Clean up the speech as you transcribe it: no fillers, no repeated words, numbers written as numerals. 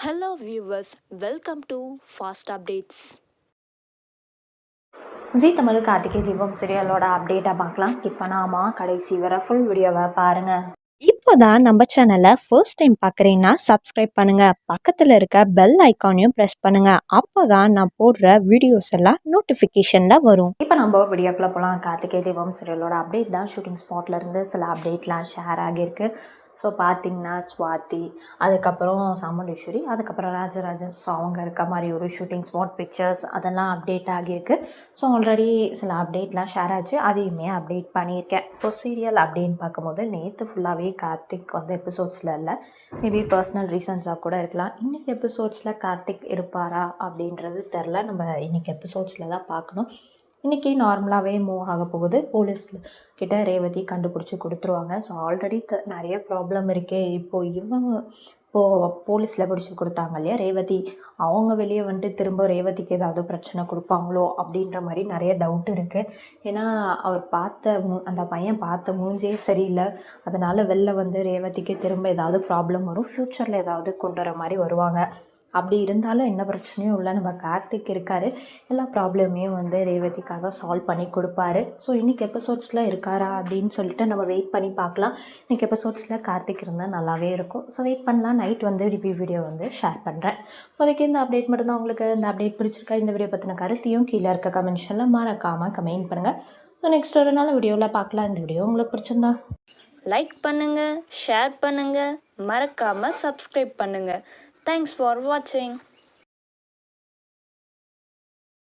Hello viewers, welcome to Fast Updates. ஜீ தமிழ் கார்த்திகை தீபம் சீரியலோட அப்டேட்டை பார்க்கலாம். Skip பண்ணாமல் கடைசி வரை ஃபுல் வீடியோவை பாருங்கள். இப்போதான் நம்ம சேனலை ஃபர்ஸ்ட் டைம் பார்க்குறீங்கன்னா சப்ஸ்கிரைப் பண்ணுங்கள். பக்கத்தில் இருக்க பெல் ஐக்கானையும் ப்ரெஸ் பண்ணுங்கள். அப்போ தான் நான் போடுற வீடியோஸ் எல்லாம் நோட்டிஃபிகேஷனில் வரும். இப்போ நம்ம வீடியோக்குள்ளே போகலாம். கார்த்திகை தீபம் சீரியலோட அப்டேட் தான். ஷூட்டிங் ஸ்பாட்லேருந்து சில அப்டேட்லாம் ஷேர் ஆகியிருக்கு. ஸோ பார்த்திங்கன்னா ஸ்வாதி, அதுக்கப்புறம் சாமுண்டீஸ்வரி, அதுக்கப்புறம் ராஜராஜன், ஸோ அவங்க இருக்க மாதிரி ஒரு ஷூட்டிங் ஸ்பாட் பிக்சர்ஸ் அதெல்லாம் அப்டேட் ஆகியிருக்கு. ஸோ ஆல்ரெடி சில அப்டேட்லாம் ஷேர் ஆச்சு, அதையுமே அப்டேட் பண்ணியிருக்கேன். இப்போ சீரியல் அப்படின்னு பார்க்கும்போது நேற்று ஃபுல்லாகவே கார்த்திக் வந்து எபிசோட்ஸில் இல்லை, மேபி பர்சனல் ரீசன்ஸாக கூட இருக்கலாம். இன்றைக்கி எபிசோட்ஸில் கார்த்திக் இருப்பாரா அப்படின்றது தெரில, நம்ம இன்றைக்கி எபிசோட்ஸில் தான் பார்க்கணும். இன்றைக்கி நார்மலாகவே மூவ் ஆக போகுது. போலீஸ் கிட்ட ரேவதி கண்டுபிடிச்சி கொடுத்துருவாங்க. ஸோ ஆல்ரெடி நிறைய ப்ராப்ளம் இருக்கே. இப்போது போலீஸில் பிடிச்சி கொடுத்தாங்க இல்லையா ரேவதி, அவங்க வெளியே வந்துட்டு திரும்ப ரேவதிக்கு ஏதாவது பிரச்சனை கொடுப்பாங்களோ அப்படின்ற மாதிரி நிறைய டவுட் இருக்குது. ஏன்னா அவர் அந்த பையன் பார்த்த மூஞ்சே சரியில்லை. அதனால் வெளில வந்து ரேவதிக்கு திரும்ப ஏதாவது ப்ராப்ளம் வரும், ஃப்யூச்சரில் ஏதாவது கொண்டு வர மாதிரி வருவாங்க. அப்படி இருந்தாலும் என்ன பிரச்சனையும் இல்லை, நம்ம கார்த்திக் இருக்கார், எல்லா ப்ராப்ளமையும் வந்து ரேவதிக்காக சால்வ் பண்ணி கொடுப்பாரு. ஸோ இன்றைக்கி எபிசோட்ஸில் இருக்காரா அப்படின்னு சொல்லிட்டு நம்ம வெயிட் பண்ணி பார்க்கலாம். இன்றைக்கி எபிசோட்ஸில் கார்த்திக் இருந்தால் நல்லாவே இருக்கும். ஸோ வெயிட் பண்ணலாம். நைட் வந்து ரிவ்யூ வீடியோ வந்து ஷேர் பண்ணுறேன். இப்போதைக்கு இந்த அப்டேட் மட்டும்தான். உங்களுக்கு இந்த அப்டேட் பிடிச்சிருக்கா? இந்த வீடியோ பற்றின கருத்தையும் கீழே இருக்க கமெண்ட்ஷனில் மறக்காமல் கமெண்ட் பண்ணுங்கள். ஸோ நெக்ஸ்ட் ஒரு நாள் வீடியோவில் பார்க்கலாம். இந்த வீடியோ உங்களுக்கு பிடிச்சிருந்தா லைக் பண்ணுங்கள், ஷேர் பண்ணுங்கள், மறக்காமல் சப்ஸ்கிரைப் பண்ணுங்கள். Thanks for watching.